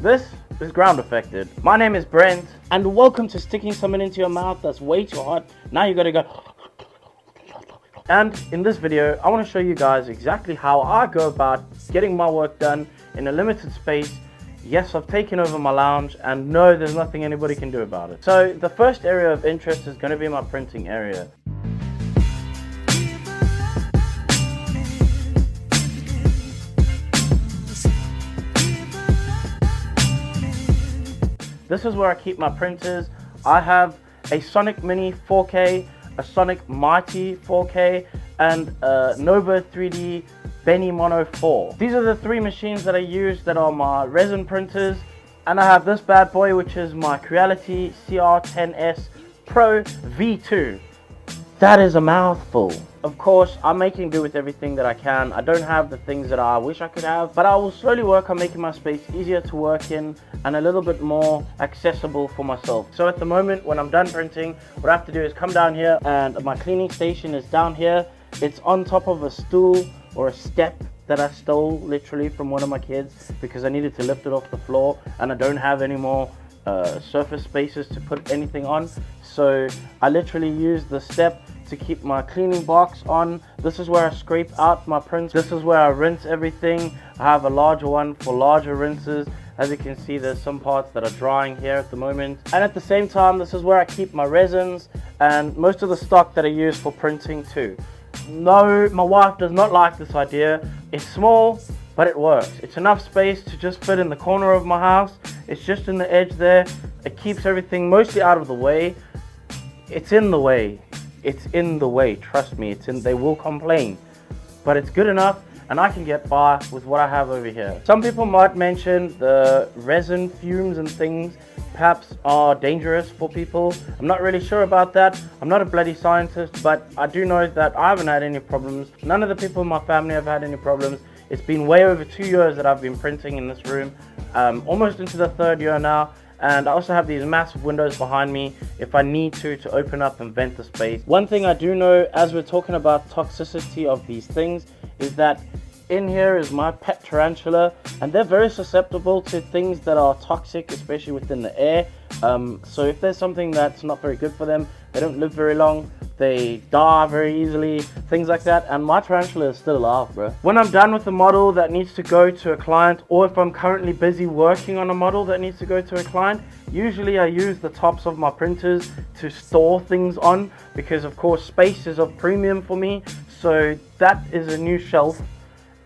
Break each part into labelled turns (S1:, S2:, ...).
S1: This is ground affected. My name is Brent, and welcome to sticking something into your mouth that's way too hot. Now you gotta go. And in this video, I want to show you guys exactly how I go about getting my work done in a limited space. Yes, I've taken over my lounge, and no, there's nothing anybody can do about it. So the first area of interest is going to be my printing area. This is where I keep my printers. I have a Sonic Mini 4K, a Sonic Mighty 4K, and a Nova 3D Benny Mono 4. These are the three machines that I use that are my resin printers. And I have this bad boy, which is my Creality CR10S Pro V2. That is a mouthful. Of course, I'm making do with everything that I can. I don't have the things that I wish I could have, but I will slowly work on making my space easier to work in and a little bit more accessible for myself. So at the moment, when I'm done printing, what I have to do is come down here, and my cleaning station is down here. It's on top of a stool or a step that I stole literally from one of my kids because I needed to lift it off the floor and I don't have any more surface spaces to put anything on. So I literally use the step to keep my cleaning box on. This is where I scrape out my prints. This is where I rinse everything. I have a larger one for larger rinses. As you can see, there's some parts that are drying here at the moment. And at the same time, this is where I keep my resins and most of the stock that I use for printing too. No, my wife does not like this idea. It's small, but it works. It's enough space to just fit in the corner of my house. It's just in the edge there. It keeps everything mostly out of the way. It's in the way. It's in the way, trust me. They will complain, but it's good enough and I can get by with what I have over here. Some people might mention the resin fumes and things perhaps are dangerous for people. I'm not really sure about that. I'm not a bloody scientist, but I do know that I haven't had any problems. None of the people in my family have had any problems. It's been way over 2 years that I've been printing in this room, almost into the third year now. And I also have these massive windows behind me if I need to open up and vent the space. One thing I do know, as we're talking about toxicity of these things, is that in here is my pet tarantula, and they're very susceptible to things that are toxic, especially within the air. So if there's something that's not very good for them, they don't live very long, they die very easily, things like that. And my tarantula is still alive, bro. When I'm done with a model that needs to go to a client, or if I'm currently busy working on a model that needs to go to a client, usually I use the tops of my printers to store things on, because of course space is of premium for me. So that is a new shelf,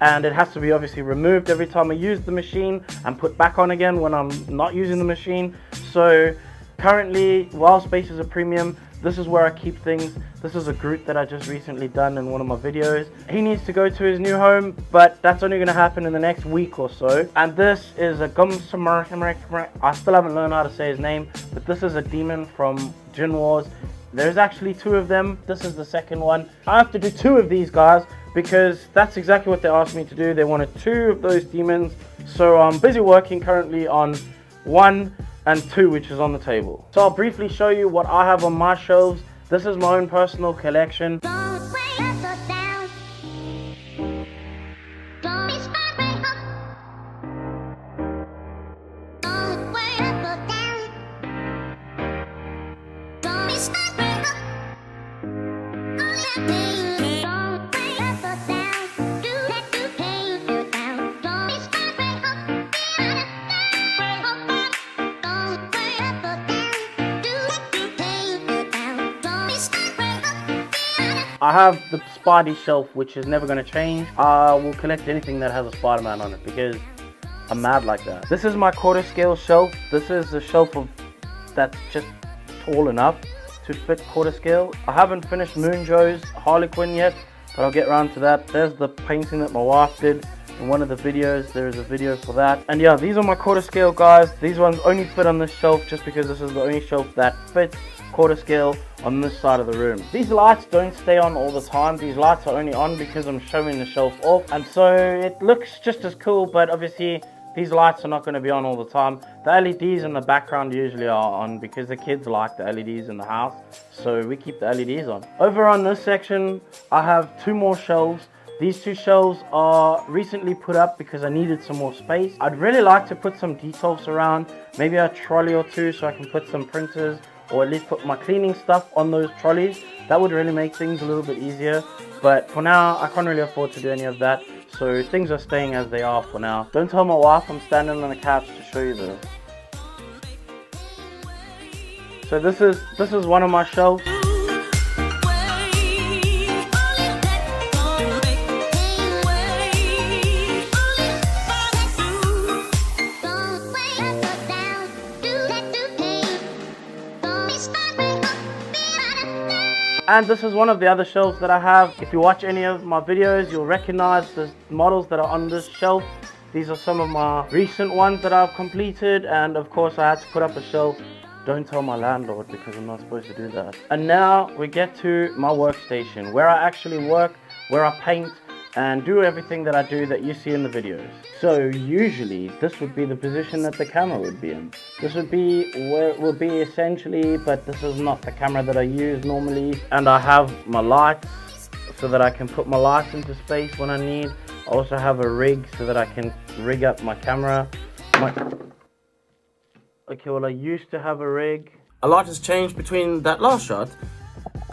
S1: and it has to be obviously removed every time I use the machine and put back on again when I'm not using the machine. So currently, while space is a premium, this is where I keep things. This is a Groot that I just recently done in one of my videos. He needs to go to his new home, but that's only going to happen in the next week or so. And this is a I still haven't learned how to say his name, but this is a demon from Djinn Wars. There's actually two of them. This is the second one. I have to do two of these guys because that's exactly what they asked me to do. They wanted two of those demons. So I'm busy working currently on 1 and 2, which is on the table. So I'll briefly show you what I have on my shelves. This is my own personal collection. I have the Spidey shelf, which is never going to change. I will collect anything that has a Spider-Man on it because I'm mad like that. This is my quarter scale shelf. This is a shelf that's just tall enough to fit quarter scale. I haven't finished Moon Joe's Harlequin yet, but I'll get around to that. There's the painting that my wife did in one of the videos. There is a video for that. And yeah, these are my quarter scale guys. These ones only fit on this shelf just because this is the only shelf that fits quarter scale on this side of the room. These lights don't stay on all the time. These lights are only on because I'm showing the shelf off, and so it looks just as cool, but obviously these lights are not going to be on all the time. The LEDs in the background usually are on because the kids like the LEDs in the house, so we keep the LEDs on. Over on this section I have two more shelves. These two shelves are recently put up because I needed some more space. I'd really like to put some details around, maybe a trolley or two so I can put some printers or at least put my cleaning stuff on those trolleys. That would really make things a little bit easier. But for now, I can't really afford to do any of that. So things are staying as they are for now. Don't tell my wife I'm standing on the couch to show you this. So this is one of my shelves. And this is one of the other shelves that I have. If you watch any of my videos, you'll recognize the models that are on this shelf. These are some of my recent ones that I've completed, and of course I had to put up a shelf. Don't tell my landlord because I'm not supposed to do that. And now we get to my workstation, where I actually work, where I paint and do everything that I do that you see in the videos. So usually this would be the position that the camera would be in. This would be where it would be essentially, but this is not the camera that I use normally. And I have my lights so that I can put my lights into space when I need. I also have a rig so that I can rig up my camera. Okay, well I used to have a rig. A lot has changed between that last shot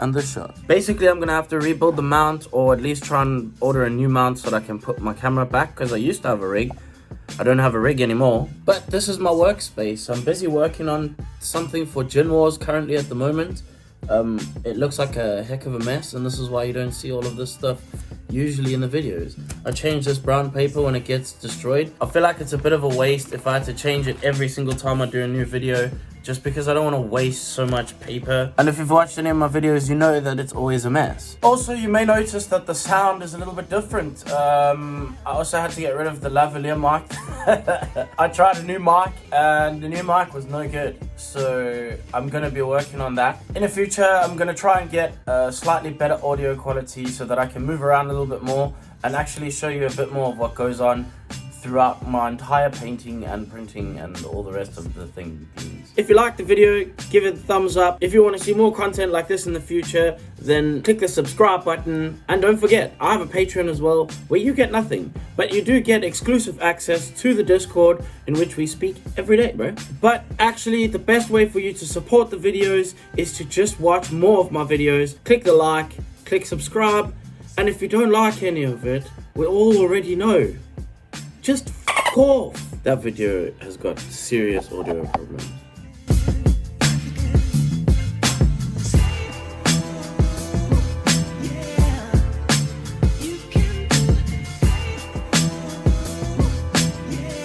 S1: and this shot. Basically, I'm gonna have to rebuild the mount, or at least try and order a new mount so that I can put my camera back, because I used to have a rig. I don't have a rig anymore. But this is my workspace. I'm busy working on something for Djinn Wars currently at the moment. It looks like a heck of a mess, and this is why you don't see all of this stuff usually in the videos. I change this brown paper when it gets destroyed. I feel like it's a bit of a waste if I had to change it every single time I do a new video, just because I don't want to waste so much paper. And if you've watched any of my videos, you know that it's always a mess. Also, you may notice that the sound is a little bit different. I also had to get rid of the lavalier mic. I tried a new mic and the new mic was no good. So I'm going to be working on that. In the future, I'm going to try and get a slightly better audio quality so that I can move around a little bit more and actually show you a bit more of what goes on throughout my entire painting and printing and all the rest of the things. If you liked the video, give it a thumbs up. If you want to see more content like this in the future, then click the subscribe button. And don't forget, I have a Patreon as well, where you get nothing, but you do get exclusive access to the Discord, in which we speak every day, bro. But actually, the best way for you to support the videos is to just watch more of my videos. Click the like, click subscribe, and if you don't like any of it, we all already know. Just f*** off. That video has got serious audio problems.